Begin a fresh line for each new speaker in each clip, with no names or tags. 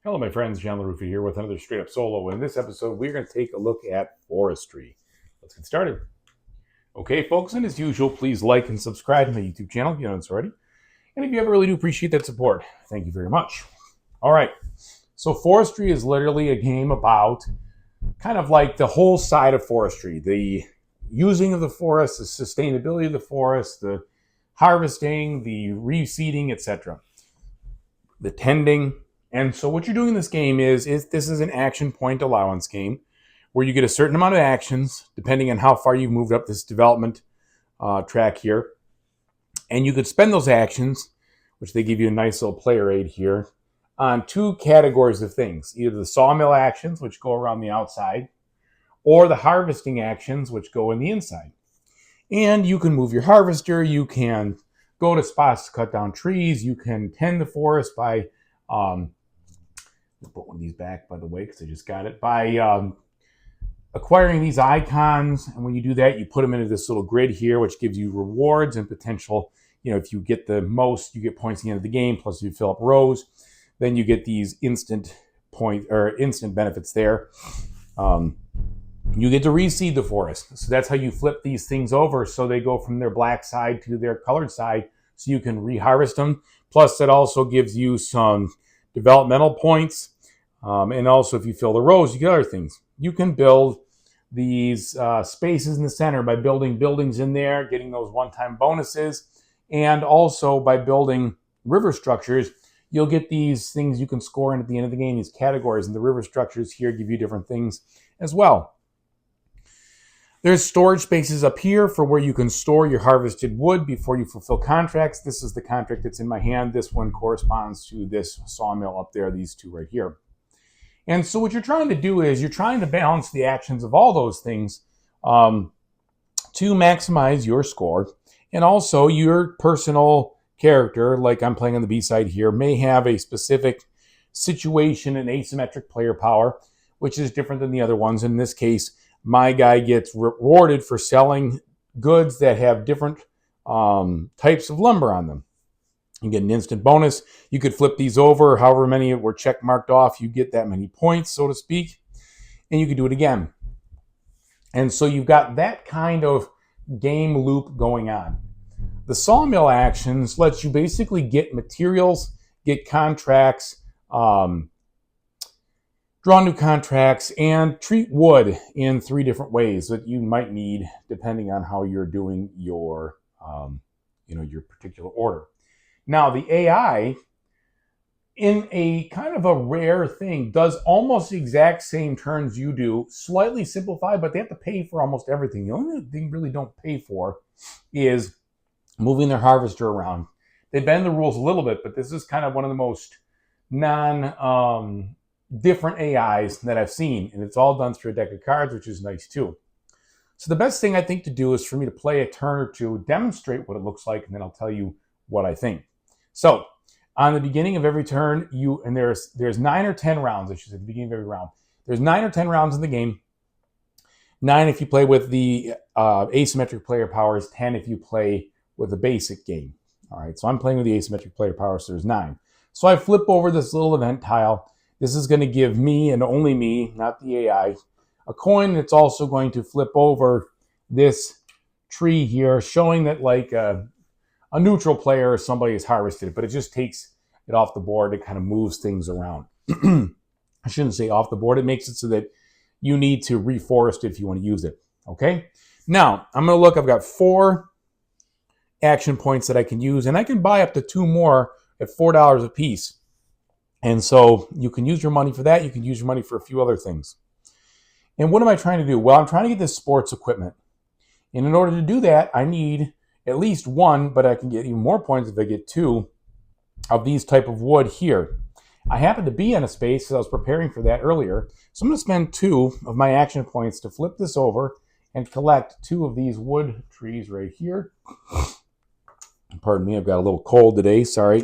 Hello, my friends. LaRuffa here with another straight up solo. In this episode, we're going to take a look at forestry. Let's get started. Okay, folks, and as usual, please like and subscribe to my YouTube channel if you haven't already. And if you ever really do appreciate that support, thank you very much. All right, so forestry is literally a game about kind of like the whole side of forestry, the using of the forest, the sustainability of the forest, the harvesting, the reseeding, etc., the tending. And so what you're doing in this game is this is an action point allowance game where you get a certain amount of actions depending on how far you've moved up this development track here. And you could spend those actions, which they give you a nice little player aid here, on two categories of things. Either the sawmill actions, which go around the outside, or the harvesting actions, which go in the inside. And you can move your harvester, you can go to spots to cut down trees, you can tend the forest by put one of these back, by the way, because I just got it, by acquiring these icons. And when you do that, you put them into this little grid here, which gives you rewards and potential. If you get the most, you get points at the end of the game. Plus, if you fill up rows, then you get these instant benefits there. You get to reseed the forest. So that's how you flip these things over. So they go from their black side to their colored side. So you can reharvest them. Plus, that also gives you some developmental points. And also, if you fill the rows, you get other things. You can build these spaces in the center by building buildings in there, getting those one-time bonuses. And also by building river structures, you'll get these things you can score in at the end of the game, these categories. And the river structures here give you different things as well. There's storage spaces up here for where you can store your harvested wood before you fulfill contracts. This is the contract that's in my hand. This one corresponds to this sawmill up there, these two right here. And so what you're trying to do is you're trying to balance the actions of all those things to maximize your score. And also your personal character, like I'm playing on the B side here, may have a specific situation and asymmetric player power, which is different than the other ones. In this case, my guy gets rewarded for selling goods that have different types of lumber on them. You get an instant bonus. You could flip these over. However many were check marked off, you get that many points, so to speak. And you can do it again. And so you've got that kind of game loop going on. The sawmill actions lets you basically get materials, get contracts, draw new contracts, and treat wood in 3 different ways that you might need depending on how you're doing your particular order. Now, the AI, in a kind of a rare thing, does almost the exact same turns you do, slightly simplified, but they have to pay for almost everything. The only thing they really don't pay for is moving their harvester around. They bend the rules a little bit, but this is kind of one of the most different AIs that I've seen, and it's all done through a deck of cards, which is nice too. So the best thing I think to do is for me to play a turn or two, demonstrate what it looks like, and then I'll tell you what I think. So on the beginning of every turn, there's 9 or 10 rounds, I should say, at the beginning of every round. There's 9 or 10 rounds in the game. 9 if you play with the asymmetric player powers, 10 if you play with the basic game. All right, so I'm playing with the asymmetric player power, so there's 9. So I flip over this little event tile. This is going to give me, and only me, not the AI, a coin that's also going to flip over this tree here, showing that like a neutral player or somebody has harvested it, but it just takes it off the board. It kind of moves things around. I shouldn't say off the board. It makes it so that you need to reforest it if you want to use it. Okay? Now, I'm going to look. I've got 4 action points that I can use, and I can buy up to 2 more at $4 a piece. And so you can use your money for that. You can use your money for a few other things. And what am I trying to do? Well, I'm trying to get this sports equipment. And in order to do that, I need at least 1, but I can get even more points if I get 2 of these type of wood here. I happen to be in a space, so I was preparing for that earlier. So I'm going to spend 2 of my action points to flip this over and collect 2 of these wood trees right here. Pardon me, I've got a little cold today, sorry.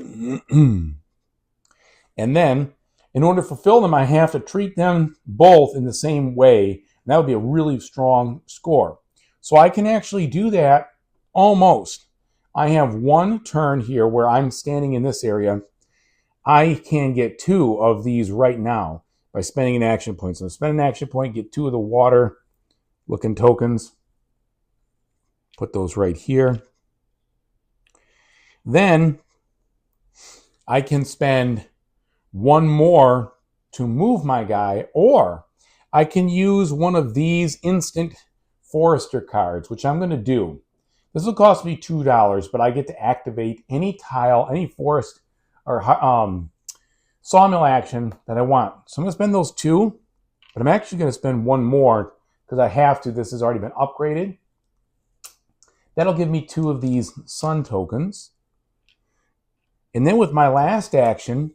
And then, in order to fulfill them, I have to treat them both in the same way. And that would be a really strong score. So I can actually do that almost. I have 1 turn here where I'm standing in this area. I can get 2 of these right now by spending an action point. So spend an action point, get 2 of the water looking tokens. Put those right here. Then I can spend 1 more to move my guy, or I can use one of these instant Forester cards, which I'm going to do. This will cost me $2, but I get to activate any tile, any forest or sawmill action that I want. So I'm going to spend those 2, but I'm actually going to spend 1 more because I have to. This has already been upgraded. That'll give me 2 of these sun tokens. And then with my last action,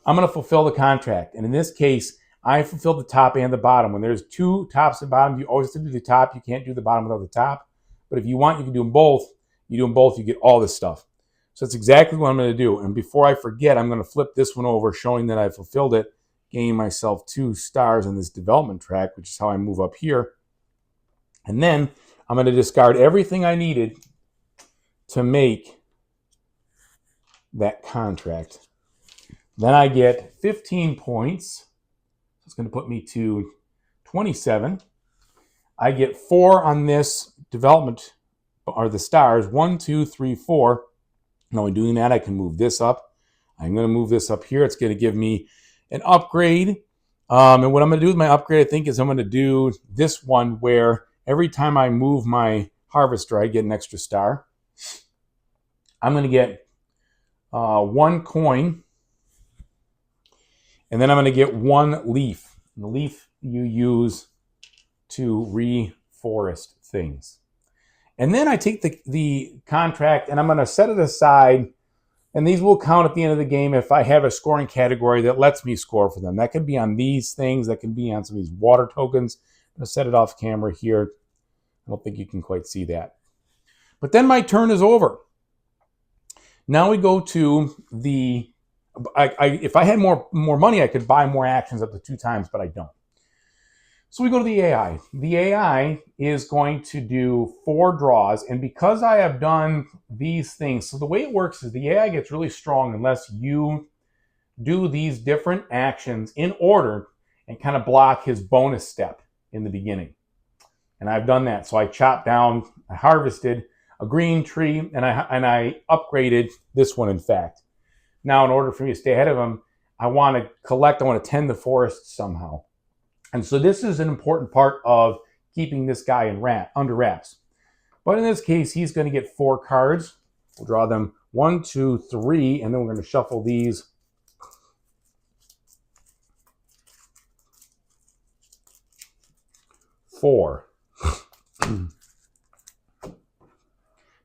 I'm going to fulfill the contract. And in this case, I fulfill the top and the bottom. When there's 2 tops and bottom, you always have to do the top. You can't do the bottom without the top. But if you want, you can do them both. You do them both, you get all this stuff. So that's exactly what I'm going to do. And before I forget, I'm going to flip this one over, showing that I fulfilled it, gaining myself 2 stars on this development track, which is how I move up here. And then I'm going to discard everything I needed to make that contract. Then I get 15 points. It's going to put me to 27. I get 4 on this development, or the stars. 1, 2, 3, 4. Now in doing that, I can move this up. I'm going to move this up here. It's going to give me an upgrade. And what I'm going to do with my upgrade, I think, is I'm going to do this one where every time I move my harvester, I get an extra star. I'm going to get 1 coin. And then I'm going to get 1 leaf. And the leaf you use to reforest things. And then I take the contract and I'm going to set it aside. And these will count at the end of the game if I have a scoring category that lets me score for them. That could be on these things. That can be on some of these water tokens. I'm going to set it off camera here. I don't think you can quite see that. But then my turn is over. Now we go to the... if I had more money, I could buy more actions up to 2 times, but I don't. So we go to the AI. The AI is going to do 4 draws, and because I have done these things, so the way it works is the AI gets really strong unless you do these different actions in order and kind of block his bonus step in the beginning. And I've done that. So I chopped down, I harvested a green tree, and I upgraded this one, in fact. Now, in order for me to stay ahead of him, I want to tend the forest somehow. And so this is an important part of keeping this guy under wraps. But in this case, he's going to get 4 cards. We'll draw them 1, 2, 3, and then we're going to shuffle these. Four.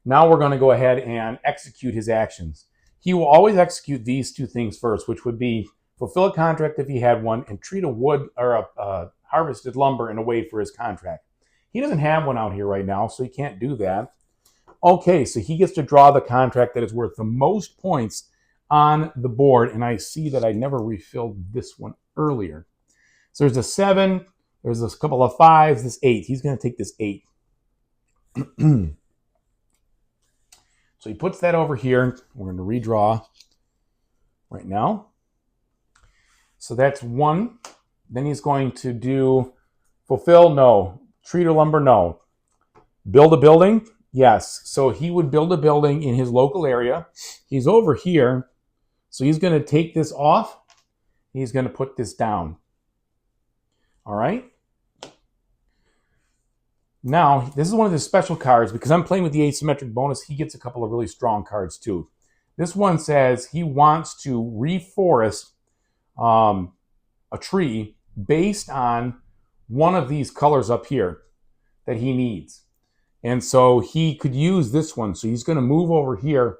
Now we're going to go ahead and execute his actions. He will always execute these 2 things first, which would be fulfill a contract if he had one, and treat a wood or a harvested lumber in a way for his contract. He doesn't have one out here right now, so he can't do that. Okay, so he gets to draw the contract that is worth the most points on the board, and I see that I never refilled this one earlier. So there's a 7, there's a couple of 5s, this 8. He's going to take this 8. So he puts that over here. We're going to redraw right now. So that's 1. Then he's going to do fulfill, no. Treat a lumber, no. Build a building, yes. So he would build a building in his local area. He's over here. So he's going to take this off. He's going to put this down. All right. Now, this is one of the special cards. Because I'm playing with the asymmetric bonus, he gets a couple of really strong cards too. This one says he wants to reforest a tree based on one of these colors up here that he needs. And so he could use this one. So he's going to move over here.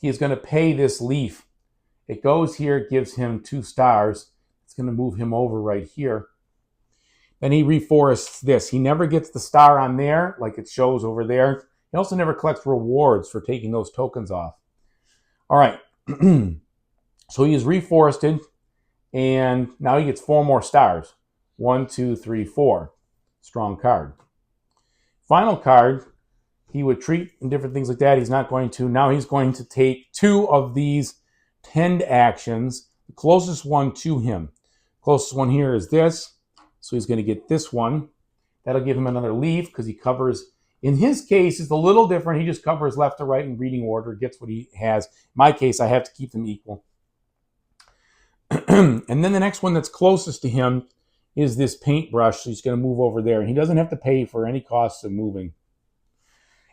He is going to pay this leaf. It goes here, it gives him 2 stars. It's going to move him over right here. Then he reforests this. He never gets the star on there like it shows over there. He also never collects rewards for taking those tokens off. All right. So he is reforested, and now he gets 4 more stars. 1, 2, 3, 4. Strong card. Final card he would treat and different things like that. He's not going to. Now he's going to take 2 of these tend actions, the closest one to him. Closest one here is this. So he's going to get this one. That'll give him another leaf because he covers. In his case, it's a little different. He just covers left to right in reading order, gets what he has. In my case, I have to keep them equal. And then the next one that's closest to him is this paintbrush. So he's going to move over there. And he doesn't have to pay for any costs of moving.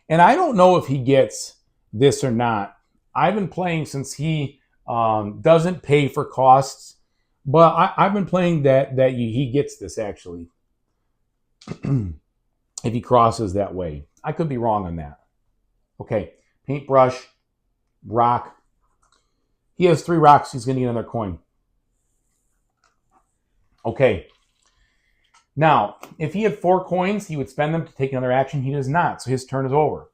And I don't know if he gets this or not. I've been playing since he doesn't pay for costs. But I've been playing that he gets this, actually. If he crosses that way. I could be wrong on that. Okay, paintbrush, rock. He has 3 rocks. He's going to get another coin. Okay. Now, if he had 4 coins, he would spend them to take another action. He does not, so his turn is over.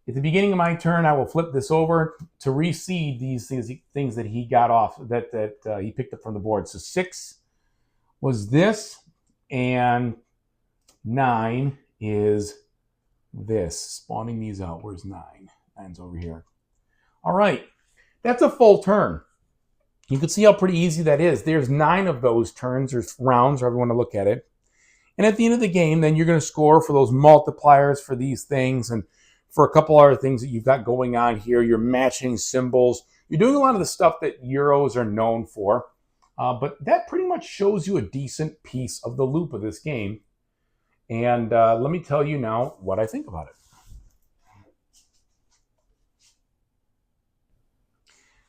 At the beginning of my turn, I will flip this over to reseed these things that he got off, that he picked up from the board. So 6 was this, and 9 is this. Spawning these out. Where's 9? 9's over here. All right. That's a full turn. You can see how pretty easy that is. There's 9 of those turns or rounds, however you want to look at it. And at the end of the game, then you're going to score for those multipliers for these things and for a couple other things that you've got going on here. You're matching symbols. You're doing a lot of the stuff that Euros are known for. But that pretty much shows you a decent piece of the loop of this game. And let me tell you now what I think about it.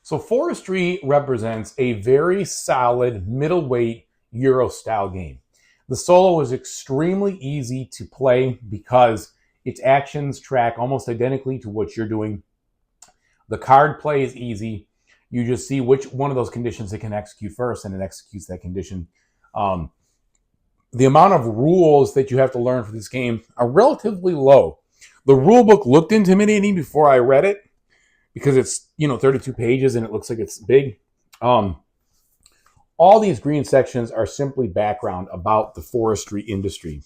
So Forestry represents a very solid middleweight Euro-style game. The solo is extremely easy to play because its actions track almost identically to what you're doing. The card play is easy. You just see which one of those conditions it can execute first, and it executes that condition. The amount of rules that you have to learn for this game are relatively low. The rule book looked intimidating before I read it because it's 32 pages and it looks like it's big. All these green sections are simply background about the forestry industry.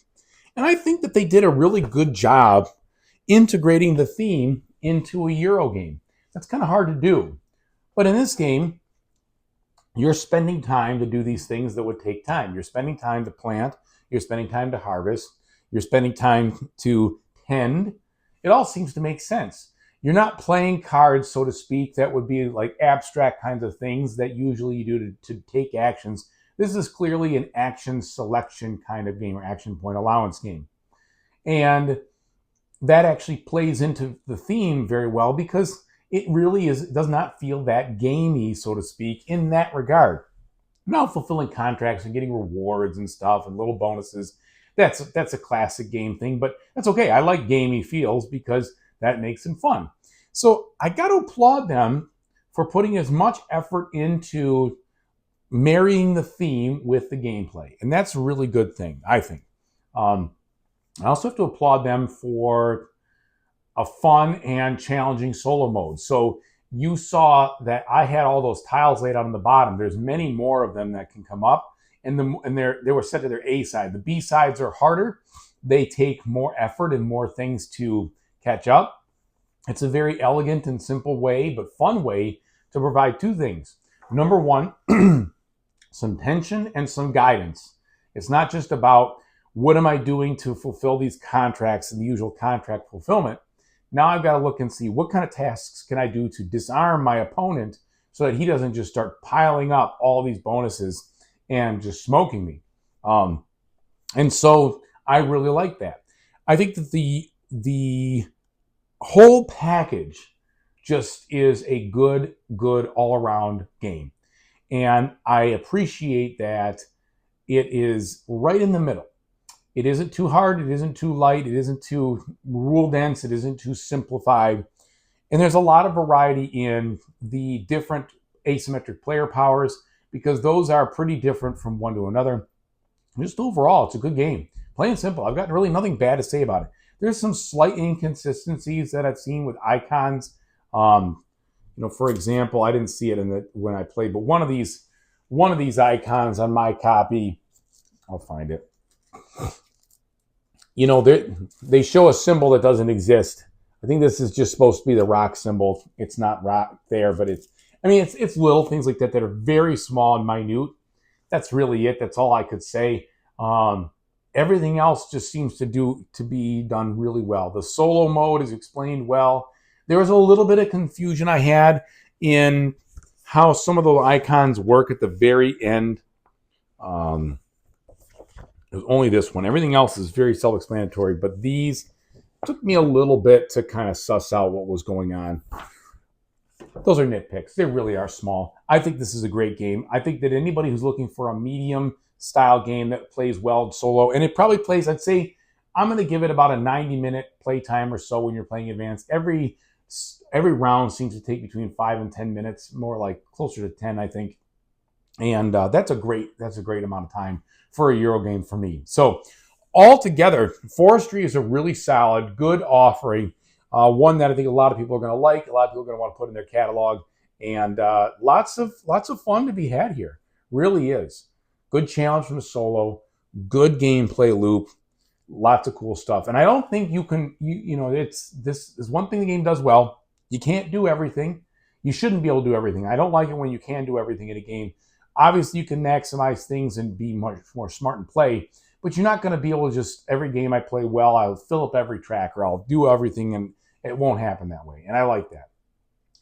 And I think that they did a really good job integrating the theme into a Euro game. That's kind of hard to do. But in this game, you're spending time to do these things that would take time. You're spending time to plant. You're spending time to harvest. You're spending time to tend. It all seems to make sense. You're not playing cards, so to speak, that would be like abstract kinds of things that usually you do to take actions. This is clearly an action selection kind of game or action point allowance game. And that actually plays into the theme very well because it really does not feel that gamey, so to speak, in that regard. Now, fulfilling contracts and getting rewards and stuff and little bonuses, that's a classic game thing, but that's okay. I like gamey feels because that makes them fun. So I got to applaud them for putting as much effort into marrying the theme with the gameplay. And that's a really good thing, I think. I also have to applaud them for a fun and challenging solo mode. So you saw that I had all those tiles laid out on the bottom. There's many more of them that can come up, and they were set to their A side. The B sides are harder. They take more effort and more things to catch up. It's a very elegant and simple way, but fun way to provide 2 things. Number 1, some tension and some guidance. It's not just about what am I doing to fulfill these contracts and the usual contract fulfillment. Now I've got to look and see what kind of tasks can I do to disarm my opponent so that he doesn't just start piling up all these bonuses and just smoking me. And so I really like that. I think that the whole package just is a good all-around game. And I appreciate that it is right in the middle. It isn't too hard. It isn't too light. It isn't too rule dense. It isn't too simplified. And there's a lot of variety in the different asymmetric player powers because those are pretty different from one to another. Just overall, it's a good game. Plain and simple. I've got really nothing bad to say about it. There's some slight inconsistencies that I've seen with icons. For example, I didn't see it when I played, but one of these icons on my copy, I'll find it. They show a symbol that doesn't exist I think this is just supposed to be the rock symbol. It's not rock there, but it's little things like that that are very small and minute. That's really it. That's all I could say. Um, Everything else just seems to be done really well. The solo mode is explained well. There was a little bit of confusion I had in how some of the icons work at the very end. Um, it was only this one. Everything else is very self-explanatory, but these took me a little bit to kind of suss out what was going on. Those are nitpicks. They really are small. I think this is a great game. I think that anybody who's looking for a medium style game that plays well solo, and it probably plays, I'd say, I'm going to give it about a 90-minute play time or so when you're playing advanced. Every round seems to take between 5 and 10 minutes, more like closer to 10, I think. And that's a great amount of time for a Euro game for me. So altogether, Forestry is a really solid, good offering. One that I think a lot of people are going to like. A lot of people are going to want to put in their catalog, and lots of fun to be had here. Really is good challenge from the solo, good gameplay loop, lots of cool stuff. And I don't think you can. This is one thing the game does well. You can't do everything. You shouldn't be able to do everything. I don't like it when you can do everything in a game. Obviously, you can maximize things and be much more smart and play, but you're not going to be able to just, every game I play well, I'll fill up every track or I'll do everything, and it won't happen that way. And I like that.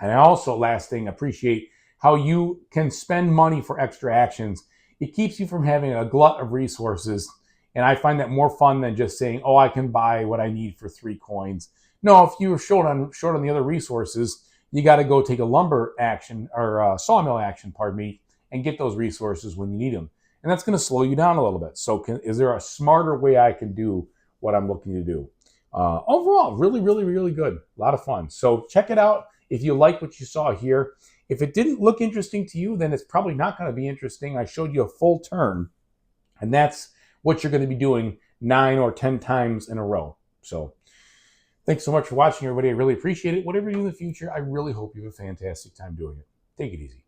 And I also, last thing, appreciate how you can spend money for extra actions. It keeps you from having a glut of resources. And I find that more fun than just saying, oh, I can buy what I need for 3 coins. No, if you're short on the other resources, you got to go take a lumber action or sawmill action, pardon me, and get those resources when you need them. And that's going to slow you down a little bit. So is there a smarter way I can do what I'm looking to do? Overall, really, really, really good. A lot of fun. So check it out if you like what you saw here. If it didn't look interesting to you, then it's probably not going to be interesting. I showed you a full turn, and that's what you're going to be doing 9 or 10 times in a row. So thanks so much for watching, everybody. I really appreciate it. Whatever you do in the future, I really hope you have a fantastic time doing it. Take it easy.